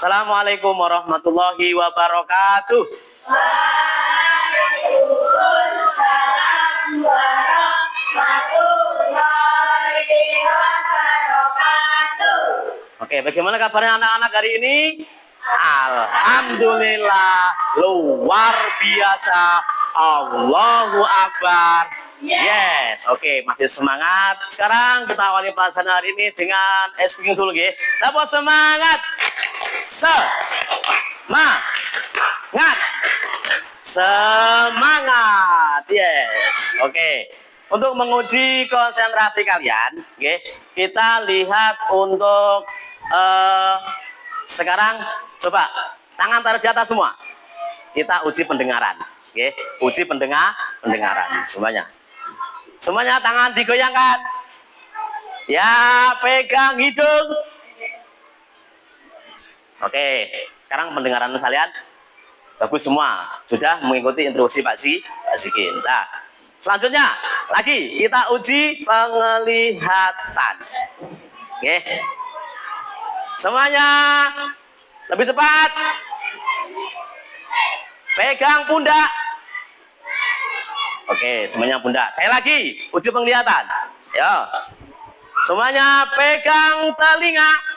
Assalamualaikum warahmatullahi wabarakatuh. Waalaikumsalam warahmatullahi wabarakatuh. Oke, bagaimana kabarnya anak-anak hari ini? Alhamdulillah, luar biasa. Allahu Akbar. Yes, oke, masih semangat. Sekarang kita awali pelajaran hari ini dengan speaking dulu, ya. Apa semangat? Semangat. Yes, oke. Untuk menguji konsentrasi kalian, oke, kita lihat untuk sekarang coba tangan taruh di atas semua. Kita uji pendengaran, oke. Uji pendengaran semuanya. Semuanya tangan digoyangkan. Ya, pegang hidung. Oke, sekarang pendengaran kalian bagus semua. Sudah mengikuti instruksi Pak Zikin. Nah, selanjutnya lagi kita uji penglihatan. Oke. Semuanya lebih cepat. Pegang pundak. Oke, semuanya pundak. Saya lagi uji penglihatan. Ya. Semuanya pegang telinga.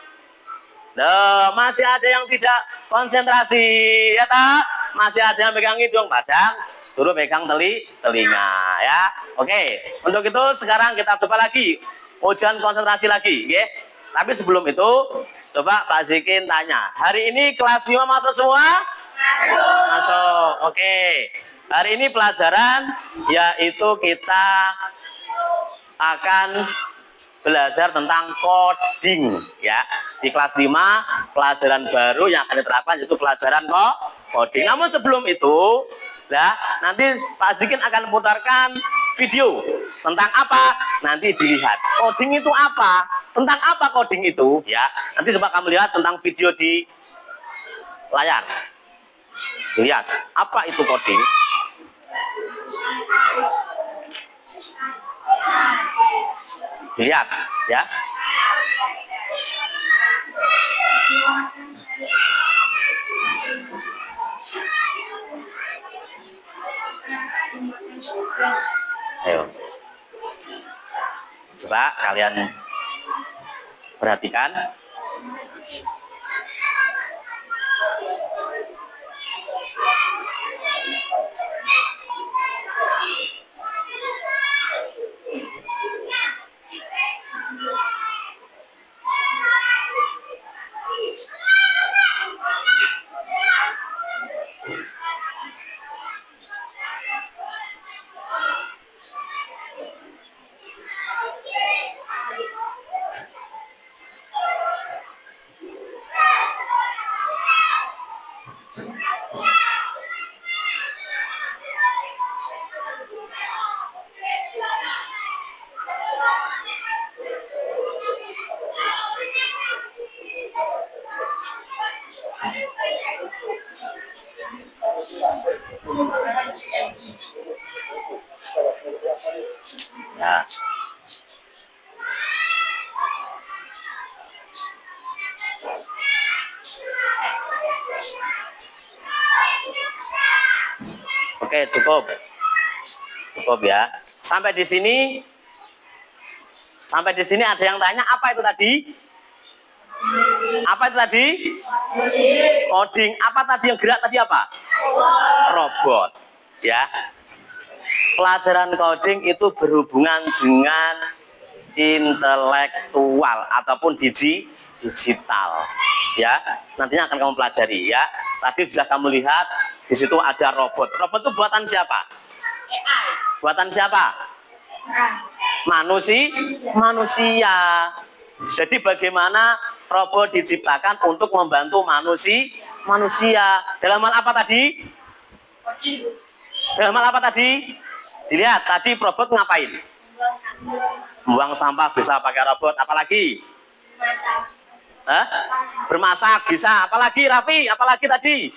Nah, masih ada yang tidak konsentrasi, ya tak? Masih ada yang pegang hidung, padang, suruh pegang telinga, ya. Oke, untuk itu sekarang kita coba lagi ujian konsentrasi lagi, ya. Tapi sebelum itu, coba Pak Zikin tanya, hari ini kelas 5 masuk semua? Masuk. Oke. Hari ini pelajaran yaitu kita akan belajar tentang coding, ya. Di kelas 5 pelajaran baru yang akan diterapkan yaitu pelajaran coding. Namun sebelum itu, ya, nanti Pak Zikin akan putarkan video tentang apa? Nanti dilihat. Coding itu apa? Tentang apa coding itu? Ya, nanti coba kamu lihat tentang video di layar. Lihat, apa itu coding? Lihat, ya. Ayo. Coba kalian perhatikan. Ya. Oke, cukup ya. Sampai di sini ada yang tanya apa itu tadi? Apa itu tadi? Coding. Apa tadi yang gerak tadi apa? Robot. Ya. Pelajaran coding itu berhubungan dengan intelektual ataupun digital. Ya, nantinya akan kamu pelajari, ya. Tadi sudah kamu lihat di situ ada robot. Robot itu buatan siapa? AI. Buatan siapa? Manusia. Jadi bagaimana robot diciptakan untuk membantu manusia. Dalam hal apa tadi? Dalam hal apa tadi? Dilihat, tadi robot ngapain? Buang sampah bisa pakai robot. Apalagi? Bermasak bisa. Apalagi Raffi? Apalagi tadi?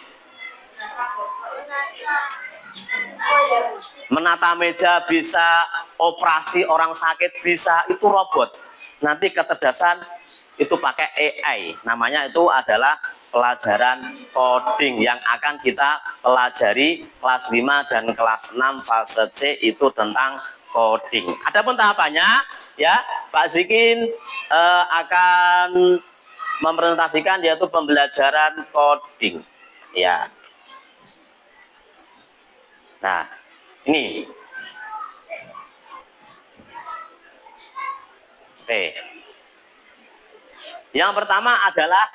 Menata meja bisa. Operasi orang sakit bisa. Itu robot. Nanti kecerdasan itu pakai AI. Namanya itu adalah pelajaran coding yang akan kita pelajari kelas 5 dan kelas 6 fase C itu tentang coding. Adapun tahapannya ya, Pak Zikin akan mempresentasikan yaitu pembelajaran coding ya. Nah, ini. Oke. Yang pertama adalah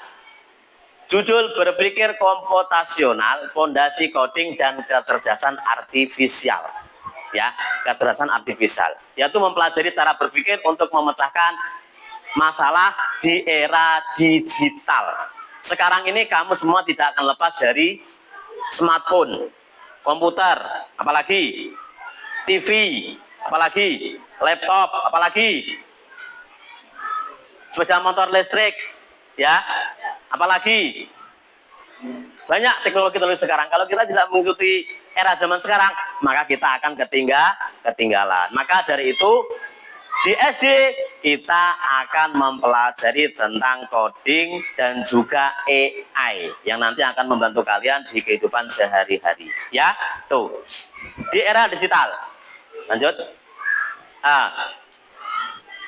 judul berpikir komputasional, fondasi coding dan kecerdasan artifisial. Ya, kecerdasan artifisial, yaitu mempelajari cara berpikir untuk memecahkan masalah di era digital. Sekarang ini kamu semua tidak akan lepas dari smartphone, komputer, apalagi TV, apalagi laptop, apalagi sepeda motor listrik, ya, apalagi banyak teknologi sekarang. Kalau kita tidak mengikuti era zaman sekarang, maka kita akan ketinggalan. Maka dari itu di SD kita akan mempelajari tentang coding dan juga AI yang nanti akan membantu kalian di kehidupan sehari-hari. Ya, tuh di era digital. Lanjut.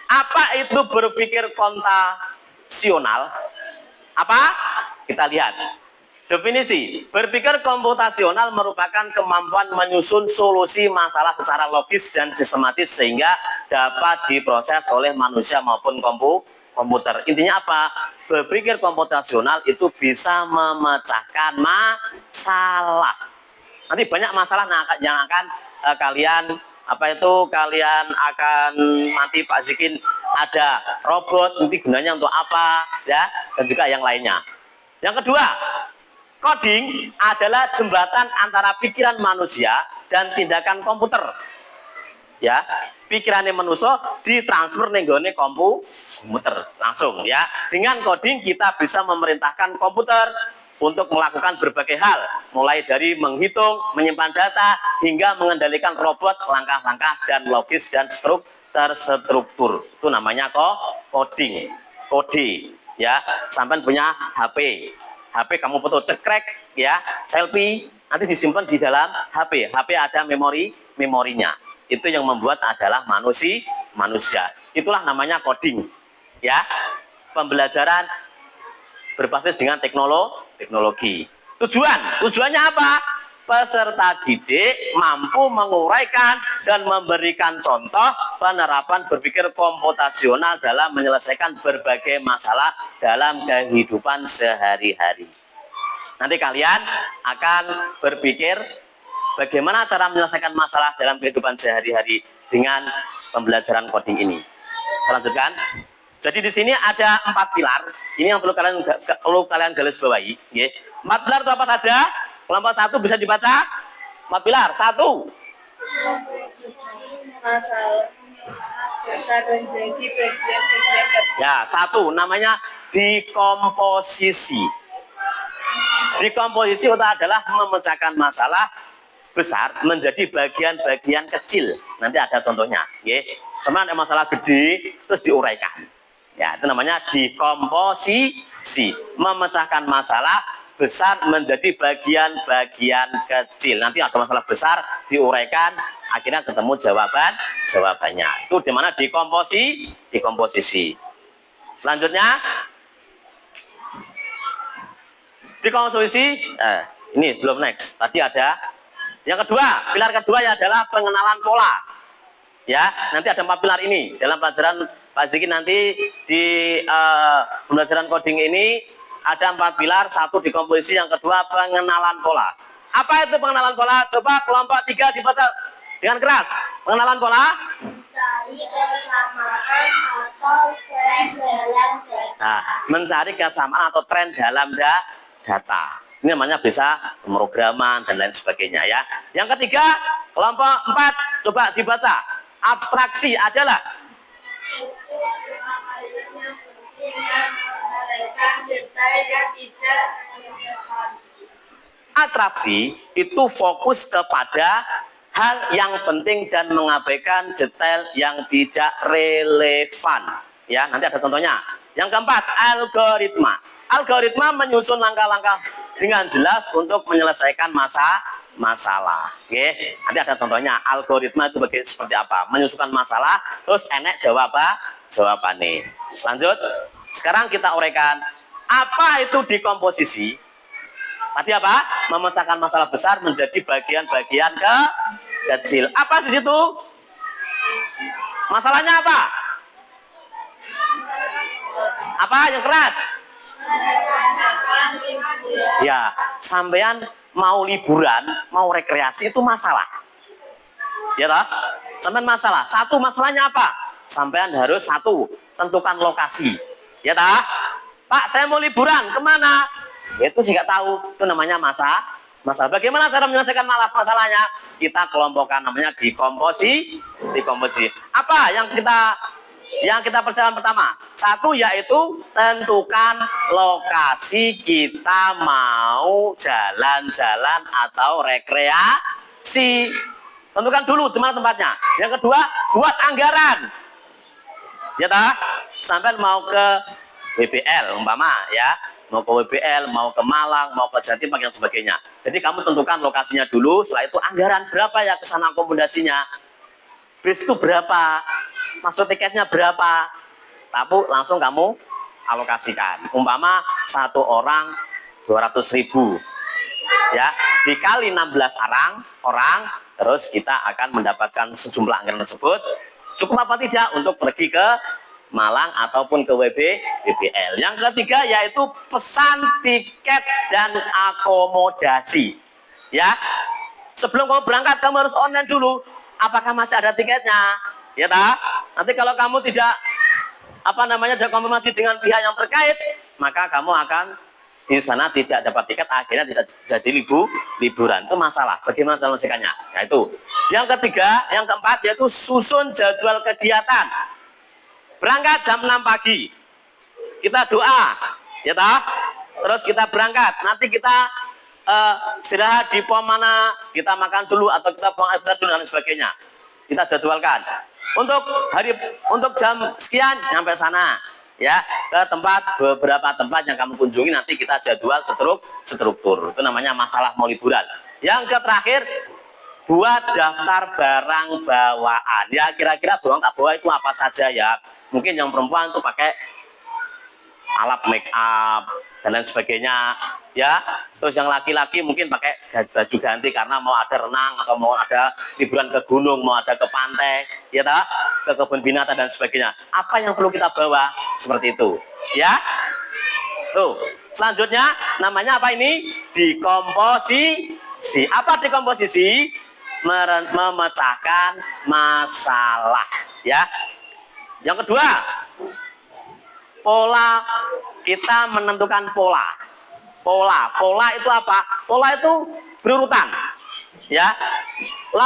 Apa itu berpikir komputasional? Apa? Kita lihat. Definisi, berpikir komputasional merupakan kemampuan menyusun solusi masalah secara logis dan sistematis sehingga dapat diproses oleh manusia maupun komputer. Intinya apa? Berpikir komputasional itu bisa memecahkan masalah. Nanti banyak masalah yang akan kalian akan nanti Pak Zikin ada robot, nanti gunanya untuk apa ya, dan juga yang lainnya. Yang kedua, coding adalah jembatan antara pikiran manusia dan tindakan komputer. Ya, pikirannya manusia ditransfer nenggone komputer langsung ya. Dengan coding kita bisa memerintahkan komputer untuk melakukan berbagai hal, mulai dari menghitung, menyimpan data, hingga mengendalikan robot, langkah-langkah dan logis dan terstruktur. Itu namanya coding, kode. Ya, sampai punya HP kamu foto cekrek, ya, selfie, nanti disimpan di dalam HP. HP ada memorinya. Itu yang membuat adalah manusia. Itulah namanya coding, ya. Pembelajaran berbasis dengan teknologi. Tujuannya apa? Peserta didik mampu menguraikan dan memberikan contoh penerapan berpikir komputasional dalam menyelesaikan berbagai masalah dalam kehidupan sehari-hari. Nanti kalian akan berpikir bagaimana cara menyelesaikan masalah dalam kehidupan sehari-hari dengan pembelajaran coding ini. Lanjutkan. Jadi di sini ada 4 pilar. Ini yang perlu kalian garis bawahi. 4 pilar itu apa saja? Kelompok 1 bisa dibaca 4 pilar. 1. Ya, 1 namanya dekomposisi. Dekomposisi itu adalah memecahkan masalah besar menjadi bagian-bagian kecil. Nanti ada contohnya. Sebenarnya ada masalah gede terus diuraikan. Ya, itu namanya dekomposisi. Memecahkan masalah besar menjadi bagian-bagian kecil. Nanti ada masalah besar diuraikan, akhirnya ketemu jawabannya. Itu di mana dekomposisi. Selanjutnya dekomposisi. Ini belum next. Tadi ada yang kedua, pilar kedua adalah pengenalan pola. Ya, nanti ada 4 pilar ini dalam pelajaran Pak Zikin nanti di pembelajaran coding ini. Ada 4 pilar, 1 dekomposisi, yang kedua pengenalan pola. Apa itu pengenalan pola? Coba kelompok 3 dibaca dengan keras. Pengenalan pola. Mencari kesamaan atau tren dalam data. Nah, mencari kesamaan atau tren dalam data. Ini namanya bisa pemrograman dan lain sebagainya ya. Yang ketiga, kelompok 4 coba dibaca. Abstraksi adalah atraksi itu fokus kepada hal yang penting dan mengabaikan detail yang tidak relevan. Ya, nanti ada contohnya. Yang keempat, algoritma. Algoritma menyusun langkah-langkah dengan jelas untuk menyelesaikan masalah. Oke, nanti ada contohnya algoritma itu seperti apa, menyusunkan masalah, terus enek jawabannya. Lanjut, sekarang kita uraikan apa itu dekomposisi. Tadi apa? Memecahkan masalah besar menjadi bagian-bagian kecil. Apa di situ? Masalahnya apa? Apa yang keras? Ya, sampean mau liburan, mau rekreasi itu masalah. Ya toh? Sampean masalah. Satu masalahnya apa? Sampean harus satu, tentukan lokasi. Ya toh? Pak, saya mau liburan, kemana? Itu sih nggak tahu. Itu namanya masalah. Bagaimana cara menyelesaikan masalahnya? Kita kelompokkan, namanya dekomposisi. Apa yang kita persiapkan pertama? Satu, yaitu tentukan lokasi kita mau jalan-jalan atau rekreasi. Tentukan dulu di mana tempatnya. Yang kedua, buat anggaran. Ya toh? Sampai mau ke WBL umpama ya, mau ke WBL, mau ke Malang, mau ke Jatim dan sebagainya. Jadi kamu tentukan lokasinya dulu, setelah itu anggaran berapa ya kesana akomodasinya, bis itu berapa, masuk tiketnya berapa, tapi langsung kamu alokasikan. Umpama satu orang 200.000 ya, dikali 16 orang, terus kita akan mendapatkan sejumlah anggaran tersebut. Cukup apa tidak untuk pergi ke Malang ataupun ke WBL. Yang ketiga yaitu pesan tiket dan akomodasi. Ya, sebelum kamu berangkat kamu harus online dulu. Apakah masih ada tiketnya? Ya tak? Nanti kalau kamu tidak tidak konfirmasi dengan pihak yang terkait, maka kamu akan di sana tidak dapat tiket, akhirnya tidak jadi liburan. Itu masalah. Bagaimana cara menyelesaikannya? Nah itu. Yang ketiga, yang keempat yaitu susun jadwal kegiatan. Berangkat jam 6 pagi, kita doa, ya toh? Terus kita berangkat, nanti kita istirahat di pom mana, kita makan dulu atau kita buang air besar dulu dan sebagainya. Kita jadwalkan. Untuk jam sekian nyampe sana, ya ke beberapa tempat yang kamu kunjungi, nanti kita jadwal struktur. Itu namanya masalah mau liburan. Yang terakhir, buat daftar barang bawaan. Ya kira-kira barang tak bawa itu apa saja ya. Mungkin yang perempuan tuh pakai alat make up dan lain sebagainya ya. Terus yang laki-laki mungkin pakai baju ganti karena mau ada renang atau mau ada liburan ke gunung, mau ada ke pantai ya tak, ke kebun binatang dan sebagainya. Apa yang perlu kita bawa seperti itu ya. Tuh selanjutnya namanya apa ini? Dekomposisi. Apa dekomposisi? Memecahkan masalah ya. Yang kedua, pola. Kita menentukan pola itu apa? Pola itu berurutan ya.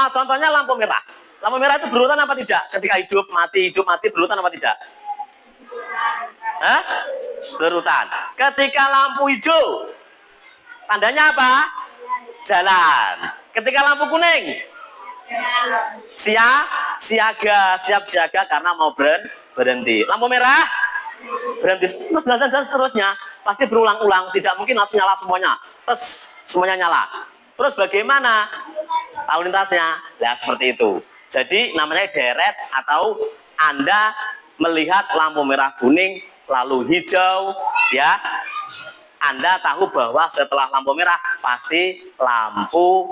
Contohnya lampu merah itu berurutan apa tidak? Ketika hidup mati berurutan apa tidak? Hah? Berurutan. Ketika lampu hijau tandanya apa? Jalan. Ketika lampu kuning siap siaga karena mau berhenti. Lampu merah berhenti dan seterusnya. Pasti berulang-ulang, tidak mungkin langsung nyala semuanya. Terus semuanya nyala. Terus bagaimana lalu lintasnya? Ya seperti itu. Jadi namanya deret atau Anda melihat lampu merah kuning lalu hijau ya. Anda tahu bahwa setelah lampu merah pasti lampu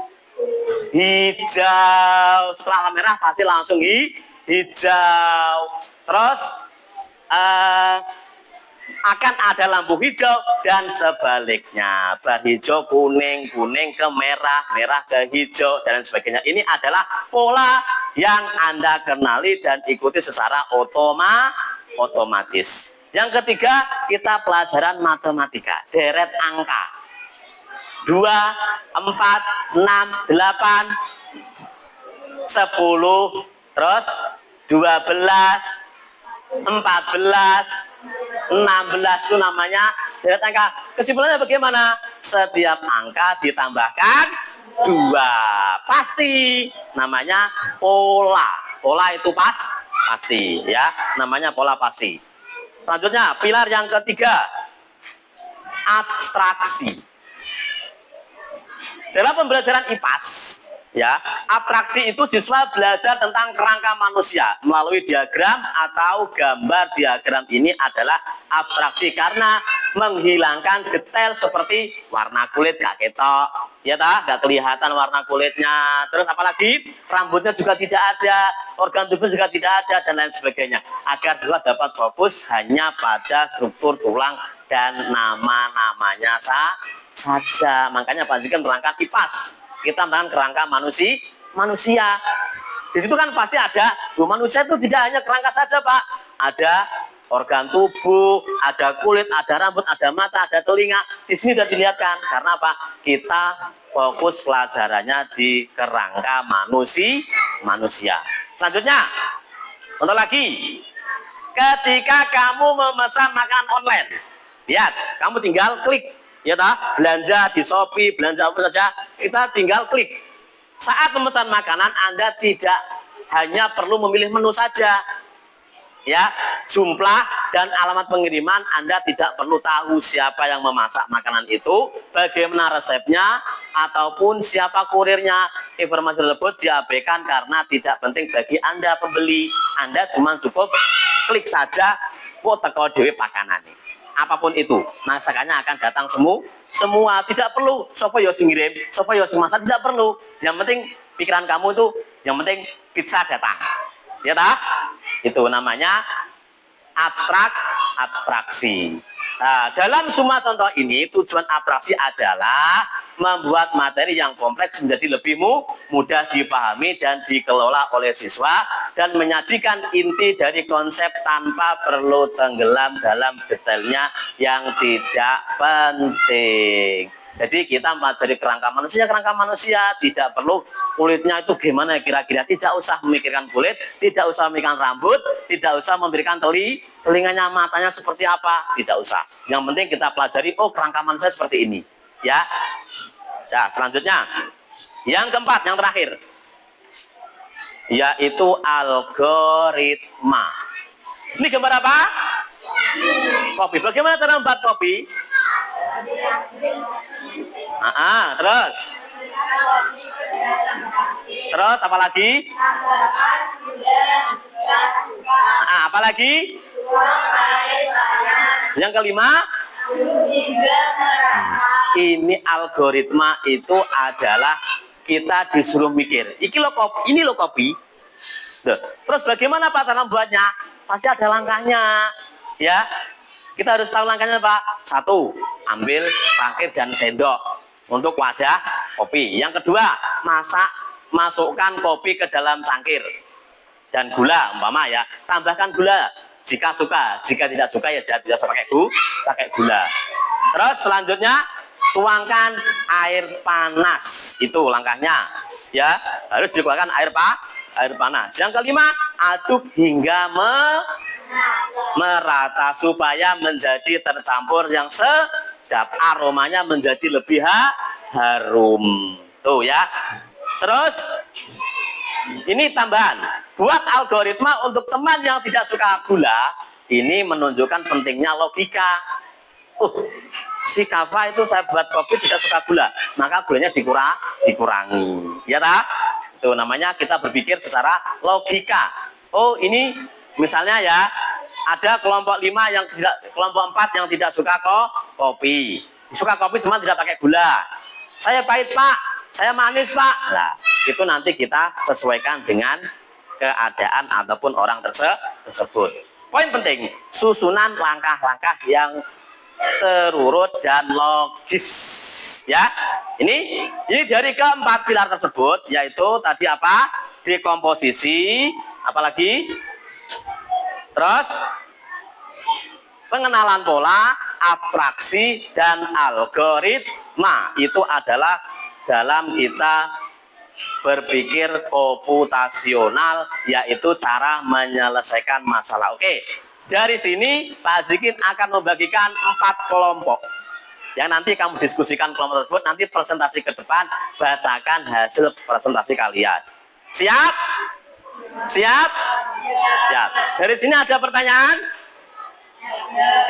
hijau. Setelah lampu merah pasti langsung hijau. Terus akan ada lampu hijau dan sebaliknya. Bar hijau kuning, kuning ke merah, merah ke hijau dan sebagainya. Ini adalah pola yang Anda kenali dan ikuti secara otomatis. Yang ketiga, kita pelajaran matematika, deret angka. 2, 4, 6, 8, 10, terus 12, 14, 16 itu namanya deret angka. Kesimpulannya bagaimana? Setiap angka ditambahkan 2. Pasti. Namanya pola. Pola itu pasti ya. Namanya pola pasti. Selanjutnya pilar yang ketiga. abstraksi. Dalam pembelajaran IPAS, ya, abstraksi itu siswa belajar tentang kerangka manusia melalui diagram atau gambar. Diagram ini adalah abstraksi karena menghilangkan detail seperti warna kulit gak ketok, ya tak, gak kelihatan warna kulitnya. Terus apalagi rambutnya juga tidak ada, organ tubuh juga tidak ada, dan lain sebagainya. Agar siswa dapat fokus hanya pada struktur tulang dan nama-namanya saja. Makanya Pak Zikan berangkat IPAS, kita menerangkan kerangka manusia. Di situ kan pasti ada, manusia itu tidak hanya kerangka saja Pak, ada organ tubuh, ada kulit, ada rambut, ada mata, ada telinga. Di sini sudah dilihatkan. Karena apa? Kita fokus pelajarannya di kerangka manusia. Selanjutnya, untuk lagi, ketika kamu memesan makanan online, lihat, kamu tinggal klik, ya tak? Belanja di Shopee, belanja apa saja, kita tinggal klik. Saat memesan makanan, Anda tidak hanya perlu memilih menu saja, ya, jumlah dan alamat pengiriman. Anda tidak perlu tahu siapa yang memasak makanan itu, bagaimana resepnya, ataupun siapa kurirnya. Informasi tersebut diabaikan karena tidak penting bagi Anda pembeli. Anda cuma cukup klik saja, kok teko dhewe pakanane. Apapun itu, masakannya akan datang semua. Tidak perlu sopo yo sing ngirim, sopo yo sing masak, tidak perlu. Yang penting pikiran kamu itu, yang penting pizza datang, ya tak? Itu namanya abstraksi. Nah, dalam semua contoh ini, tujuan abstraksi adalah membuat materi yang kompleks menjadi lebih mudah dipahami dan dikelola oleh siswa, dan menyajikan inti dari konsep tanpa perlu tenggelam dalam detailnya yang tidak penting. Jadi kita mempelajari kerangka manusia, tidak perlu kulitnya itu gimana kira-kira, tidak usah memikirkan kulit, tidak usah memikirkan rambut, tidak usah memberikan telinganya, matanya seperti apa, tidak usah. Yang penting kita pelajari, oh kerangka manusia seperti ini, ya. Nah, selanjutnya, yang keempat, yang terakhir, yaitu algoritma. Ini gambar apa? Kopi. Bagaimana cara membuat kopi? Terus apa lagi? Apa lagi? Yang kelima, ini algoritma itu adalah kita disuruh mikir. Ini lo kopi. Terus bagaimana Pak cara membuatnya? Pasti ada langkahnya, ya. Kita harus tahu langkahnya Pak. 1, ambil cangkir dan sendok untuk wadah kopi. Yang kedua, masukkan kopi ke dalam cangkir dan gula, umpama ya. Tambahkan gula jika suka. Jika tidak suka ya tidak usah pakai gula. Terus selanjutnya, tuangkan air panas. Itu langkahnya, ya. Harus dikeluarkan air panas. Yang kelima, aduk hingga merata supaya menjadi tercampur yang sedap, aromanya menjadi lebih harum. Tuh ya. Terus ini tambahan, buat algoritma untuk teman yang tidak suka gula. Ini menunjukkan pentingnya logika. Si Kava itu saya buat kopi tidak suka gula, maka gulanya dikurangi, ya tak? Itu namanya kita berpikir secara logika. Oh ini misalnya ya, ada kelompok 4 yang tidak suka kopi. Suka kopi cuma tidak pakai gula. Saya pahit Pak, saya manis Pak. Nah, itu nanti kita sesuaikan dengan keadaan ataupun orang tersebut. Poin penting, susunan langkah-langkah yang terurut dan logis. Ya, ini dari keempat pilar tersebut, yaitu tadi apa? Dekomposisi, apalagi? Terus pengenalan pola, abstraksi, dan algoritma. Itu adalah dalam kita berpikir komputasional, yaitu cara menyelesaikan masalah. Oke, dari sini Pak Zikin akan membagikan 4 kelompok yang nanti kamu diskusikan kelompok tersebut. Nanti presentasi ke depan, bacakan hasil presentasi kalian. Siap? Siap? Siap. Dari sini ada pertanyaan?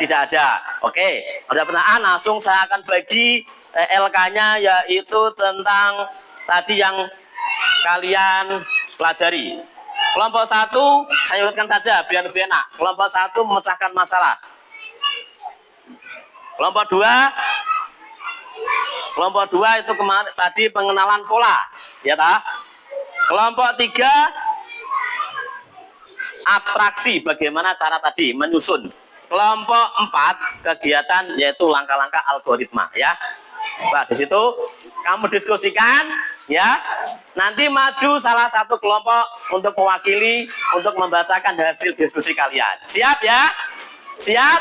Tidak ada. Oke, ada pertanyaan langsung saya akan bagi LK-nya, yaitu tentang tadi yang kalian pelajari. Kelompok 1 saya urutkan saja biar lebih enak. Kelompok 1 memecahkan masalah. Kelompok 2 itu kemarin tadi pengenalan pola, ya tak? Kelompok 3 abstraksi, bagaimana cara tadi menyusun. Kelompok 4 kegiatan, yaitu langkah-langkah algoritma, ya. Nah, di situ kamu diskusikan, ya. Nanti maju salah satu kelompok untuk mewakili, untuk membacakan hasil diskusi kalian. Siap ya? Siap?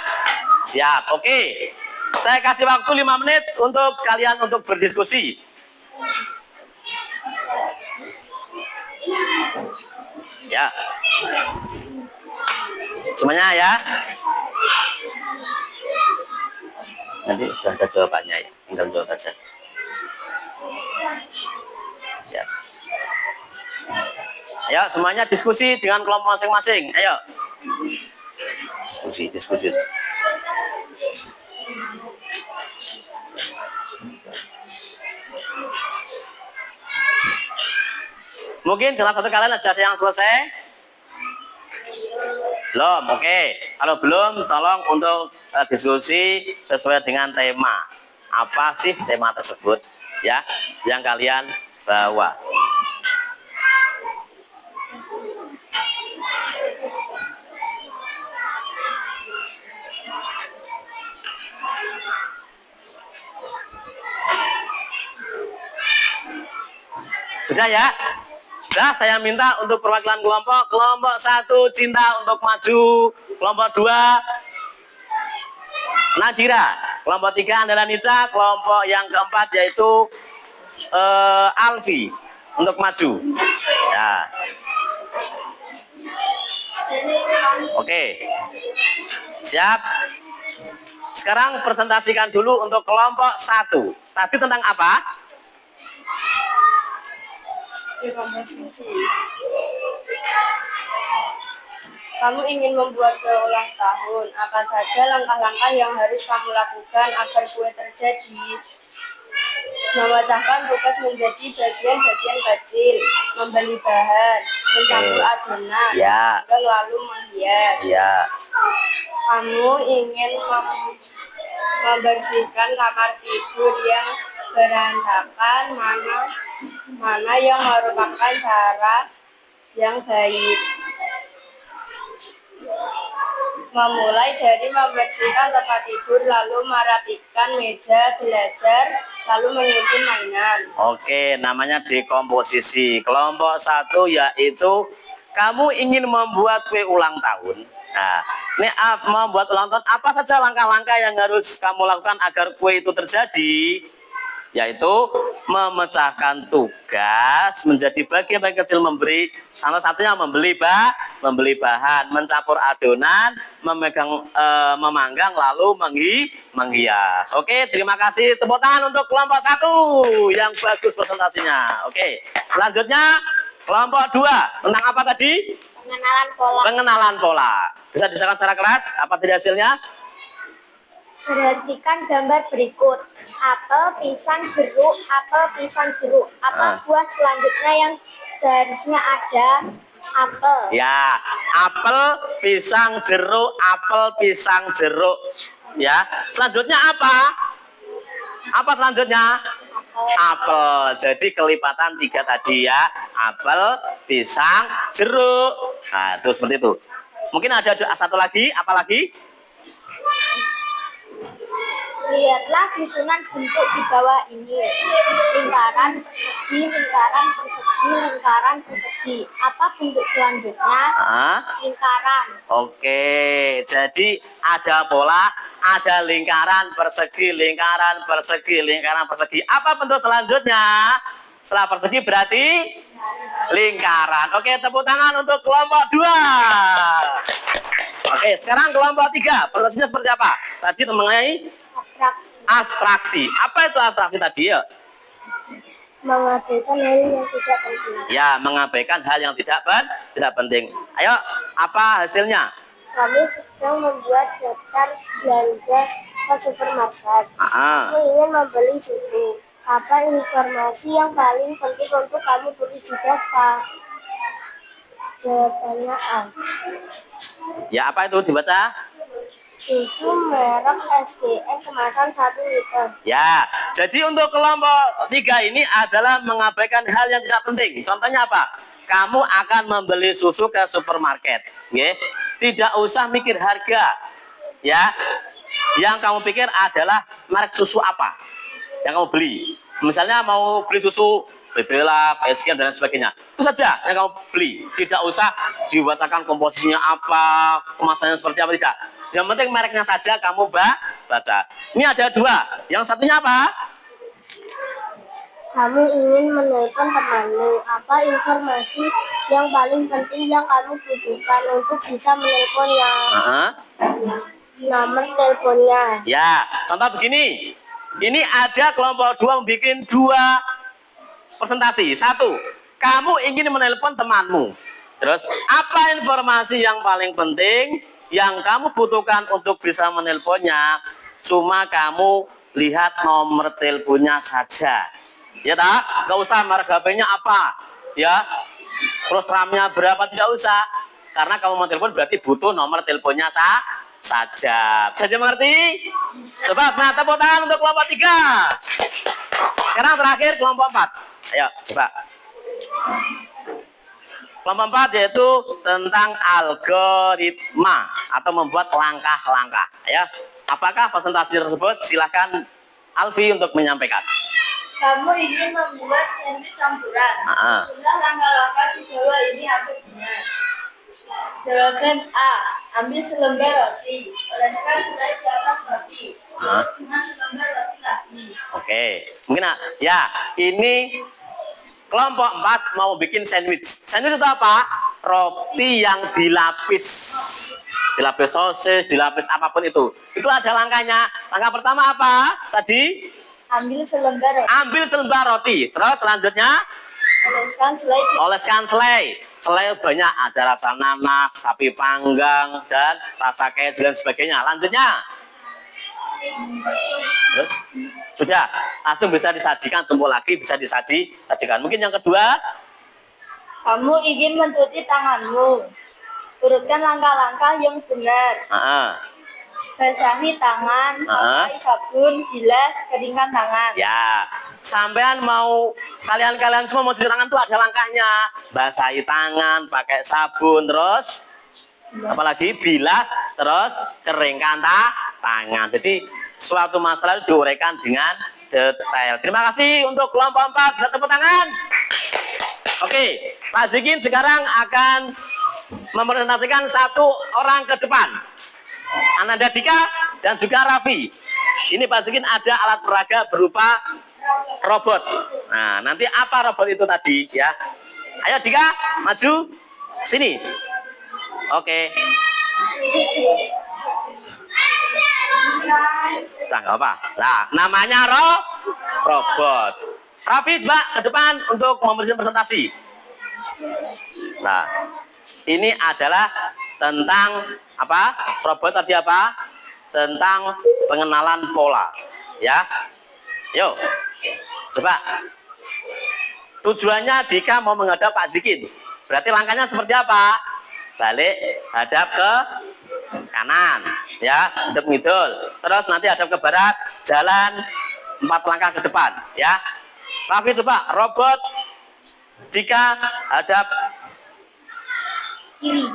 Siap. Oke. Saya kasih waktu 5 menit untuk kalian untuk berdiskusi. Ya. Semuanya ya. Nanti sudah ada jawabannya ya. Tinggal jawab saja. Ya. Ayo semuanya diskusi dengan kelompok masing-masing. Ayo. Diskusi. Mungkin salah satu kalian sudah ada yang selesai? Belum, oke. Kalau belum, tolong untuk diskusi sesuai dengan tema. Apa sih tema tersebut, ya, yang kalian bawa? Sudah ya? Sudah, saya minta untuk perwakilan kelompok. Kelompok 1 Cinta untuk maju. Kelompok 2 Nadira. Kelompok 3 adalah Nica. Kelompok yang keempat yaitu Alfi untuk maju. Ya. Oke. Siap. Sekarang presentasikan dulu untuk kelompok 1. Tadi tentang apa? Kamu ingin membuat kue ulang tahun. Apa saja langkah-langkah yang harus kamu lakukan agar kue terjadi? Memecahkan tugas menjadi bagian-bagian kecil, membeli bahan, mencampur adonan, Ya. lalu menghias. Ya. Kamu ingin membersihkan kamar tidur yang berantakan, mana yang merupakan cara yang baik. Memulai dari membersihkan tempat tidur, lalu merapikan meja belajar, lalu menyusun mainan. Oke, namanya dekomposisi. Kelompok 1 yaitu kamu ingin membuat kue ulang tahun. Nah, ini membuat ulang tahun, apa saja langkah-langkah yang harus kamu lakukan agar kue itu terjadi? Yaitu memecahkan tugas menjadi bagian-bagian kecil, memberi salah satunya membeli bahan, mencampur adonan, memanggang, lalu menghias. Oke, terima kasih. Tepuk tangan untuk kelompok 1 yang bagus presentasinya. Oke, selanjutnya kelompok 2 tentang apa tadi? Pengenalan pola. Bisa dijelaskan secara keras apa tadi hasilnya? Perhatikan gambar berikut. Apel, pisang, jeruk, apel, pisang, jeruk. Apa buah selanjutnya yang seharusnya ada? Apel. Ya, apel, pisang, jeruk, apel, pisang, jeruk. Ya, selanjutnya apa? Apa selanjutnya? Apel. Jadi kelipatan 3 tadi ya. Apel, pisang, jeruk. Nah, itu seperti itu. Mungkin ada satu lagi, apa lagi? Lihatlah susunan bentuk di bawah ini. Lingkaran, persegi, lingkaran, persegi, lingkaran, persegi. Apa bentuk selanjutnya? Lingkaran. Oke, jadi ada pola, ada lingkaran, persegi, lingkaran, persegi, lingkaran, persegi. Apa bentuk selanjutnya? Setelah persegi berarti lingkaran. Oke, tepuk tangan untuk kelompok 2. Oke, sekarang kelompok 3. Prosesnya seperti apa? Tadi mengenai abstraksi. Apa itu abstraksi tadi ya? Mengabaikan hal yang tidak penting. Ya, mengabaikan hal yang tidak penting. Ayo, apa hasilnya? Kami sedang membuat daftar belanja ke supermarket. Ah, Kamu ingin membeli susu. Apa informasi yang paling penting untuk kamu tulis di daftar? Jawabannya A. ya apa itu dibaca? Susu merek SBN kemasan 1 liter. Ya, jadi untuk kelompok 3 ini adalah mengabaikan hal yang tidak penting. Contohnya apa? Kamu akan membeli susu ke supermarket, ya. Tidak usah mikir harga, ya. Yang kamu pikir adalah merek susu apa yang kamu beli. Misalnya mau beli susu Bebela, sekian dan sebagainya. Itu saja yang kamu beli. Tidak usah dibacakan komposisinya apa, kemasannya seperti apa, tidak. Yang penting mereknya saja kamu baca. Ini ada 2. Yang satunya apa? Kamu ingin menelpon temanmu. Apa informasi yang paling penting yang kamu butuhkan untuk bisa menelponnya? Nomor teleponnya. Ya, contoh begini. Ini ada kelompok 2 membuat 2 presentasi. 1, kamu ingin menelpon temanmu. Terus, apa informasi yang paling penting yang kamu butuhkan untuk bisa menelponnya? Cuma kamu lihat nomor teleponnya saja. Ya tak? Gak usah merek HP-nya apa. Ya, terus RAM-nya berapa, tidak usah. Karena kamu mau telepon berarti butuh nomor teleponnya saja. Bisa dimengerti? Coba semangat tepuk tangan untuk kelompok 3. Sekarang terakhir kelompok 4. Ayo, coba. Kelompok 4 yaitu tentang algoritma atau membuat langkah-langkah. Ya, apakah presentasi tersebut? Silakan Alfi untuk menyampaikan. Kamu ingin membuat sandwich campuran. Jumlah langkah-langkah di bawah ini artinya. Jawaban A. Ambil selembar roti. Oleskan selai di atas roti. Dengan selembar roti lagi. Oke. Mungkin ya, ini kelompok 4 mau bikin sandwich. Sandwich itu apa? Roti yang dilapis. Dilapis sosis, dilapis apapun itu. Itu ada langkahnya. Langkah pertama apa? Tadi? Ambil selembar roti. Ambil selembar roti. Terus selanjutnya? Oleskan selai. Oleskan selai. Selai banyak, ada rasa nanas, sapi panggang, dan rasa keju dan sebagainya. Lanjutnya? Terus? Sudah, langsung bisa disajikan, tumpuk lagi, bisa disajikan. Mungkin yang kedua? Kamu ingin mencuci tanganmu. Urutkan langkah-langkah yang benar. Basahi tangan, pakai sabun, bilas, keringkan tangan. Ya, sampean mau kalian semua mau cuci tangan tuh ada langkahnya. Basahi tangan, pakai sabun, terus apalagi bilas, terus keringkan tangan. Jadi suatu masalah diuraikan dengan detail. Terima kasih untuk kelompok 4. Bisa tepuk tangan. Oke, Pak Zikin sekarang akan mempresentasikan 1 orang ke depan. Ananda Dika dan juga Raffi. Ini Pak Zikin ada alat peraga berupa robot. Nah, nanti apa robot itu tadi ya? Ayo Dika, maju sini. Oke. Nah, nggak apa. Nah, namanya robot. Raffi, Mbak, ke depan untuk memberikan presentasi. Nah, ini adalah tentang apa? Robot tadi apa? Tentang pengenalan pola. Ya. Yuk. Coba. Tujuannya Dika mau menghadap Pak Zikin. Berarti langkahnya seperti apa? Balik, hadap ke kanan, ya, hadap ngidul. Terus nanti hadap ke barat, jalan 4 langkah ke depan, ya. Raffi coba, robot Dika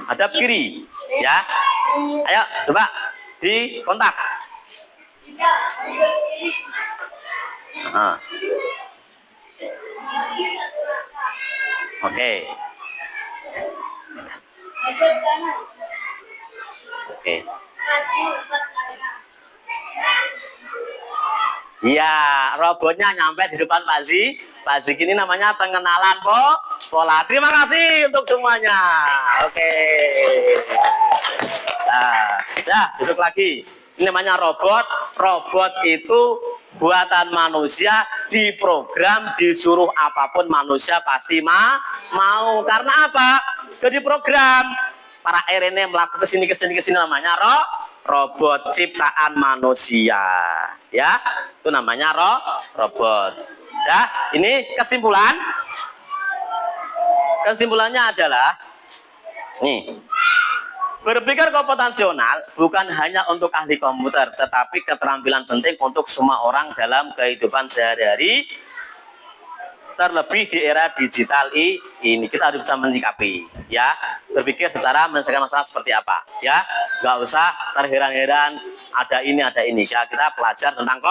hadap kiri, ya. Ayo coba di kontak. Oke. Iya, robotnya nyampe di depan Pak Zik ini namanya pengenalan pola. Terima kasih untuk semuanya. Oke. Nah, ya, duduk lagi. Ini namanya robot. Robot itu buatan manusia, diprogram, disuruh apapun manusia pasti mau. Karena apa? Jadi program. para RNA melakukan ke sini namanya robot ciptaan manusia. Ya, itu namanya robot. Ya, ini kesimpulannya adalah nih, berpikir komputasional bukan hanya untuk ahli komputer, tetapi keterampilan penting untuk semua orang dalam kehidupan sehari-hari, terlebih di era digital ini. Kita harus bisa menyikapi, ya, berpikir secara menyelesaikan masalah seperti apa, ya, nggak usah terheran-heran ada ini ya, kita belajar tentang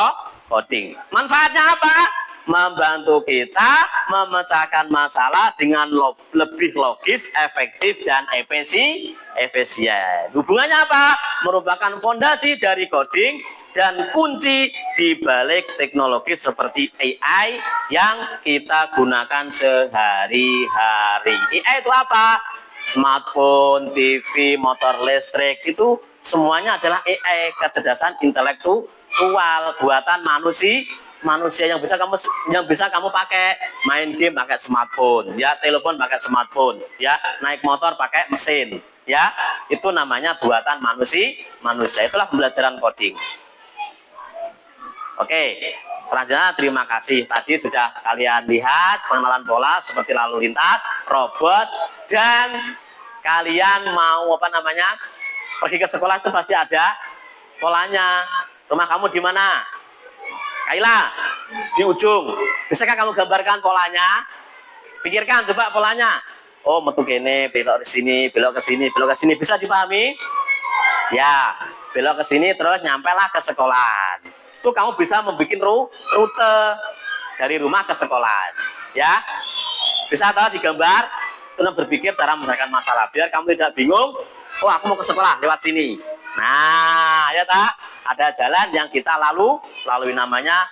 coding. Manfaatnya apa? Membantu kita memecahkan masalah dengan lebih logis, efektif, dan efisien. Hubungannya apa? Merupakan fondasi dari coding dan kunci di balik teknologi seperti AI yang kita gunakan sehari-hari. AI itu apa? Smartphone, TV, motor listrik, itu semuanya adalah AI, kecerdasan intelektual buatan manusia yang bisa kamu pakai, main game pakai smartphone, ya, telepon pakai smartphone, ya, naik motor pakai mesin, ya, itu namanya buatan manusia. Itulah pembelajaran coding. Oke, selanjutnya terima kasih. Tadi sudah kalian lihat pengenalan pola seperti lalu lintas, robot, dan kalian mau pergi ke sekolah itu pasti ada polanya. Rumah kamu di mana? Kaila, di ujung. Bisakah kamu gambarkan polanya? Pikirkan coba polanya. Oh, metu kene, belok ke sini, belok ke sini, belok ke sini. Bisa dipahami? Ya, belok ke sini terus nyampelah ke sekolah. Itu kamu bisa membuat rute dari rumah ke sekolah. Ya, bisa tahu digambar. Terus berpikir cara menyelesaikan masalah biar kamu tidak bingung. Oh, aku mau ke sekolah lewat sini. Nah, ya tak? Ada jalan yang kita lalui, namanya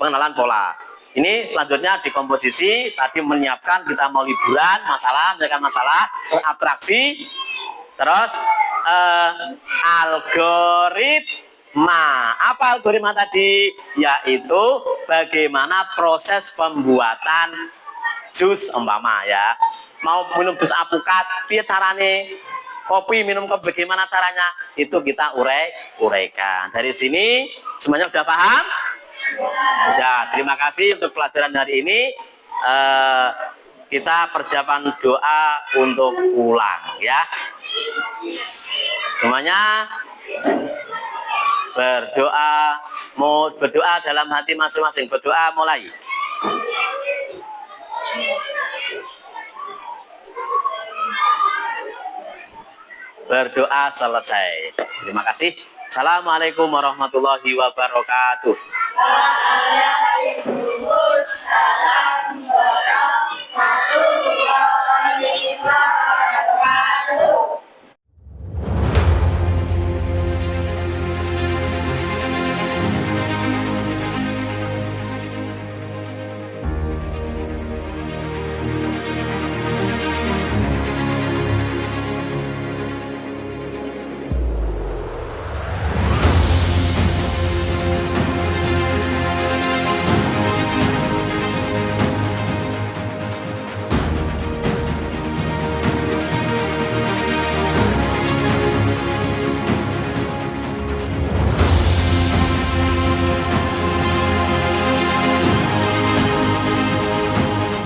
pengenalan pola. Ini selanjutnya di komposisi, tadi menyiapkan kita mau liburan, menyelesaikan masalah, abstraksi, terus algoritma. Apa algoritma tadi? Yaitu bagaimana proses pembuatan jus umpama, ya. Mau minum jus alpukat, piye carane? Kopi, minum kopi, bagaimana caranya? Itu kita uraikan. Dari sini semuanya sudah paham? Ya, terima kasih untuk pelajaran hari ini. Kita persiapan doa untuk pulang, ya. Semuanya berdoa dalam hati masing-masing. Berdoa mulai. Berdoa selesai. Terima kasih. Assalamualaikum warahmatullahi wabarakatuh. Waalaikumsalam warahmatullahi wabarakatuh.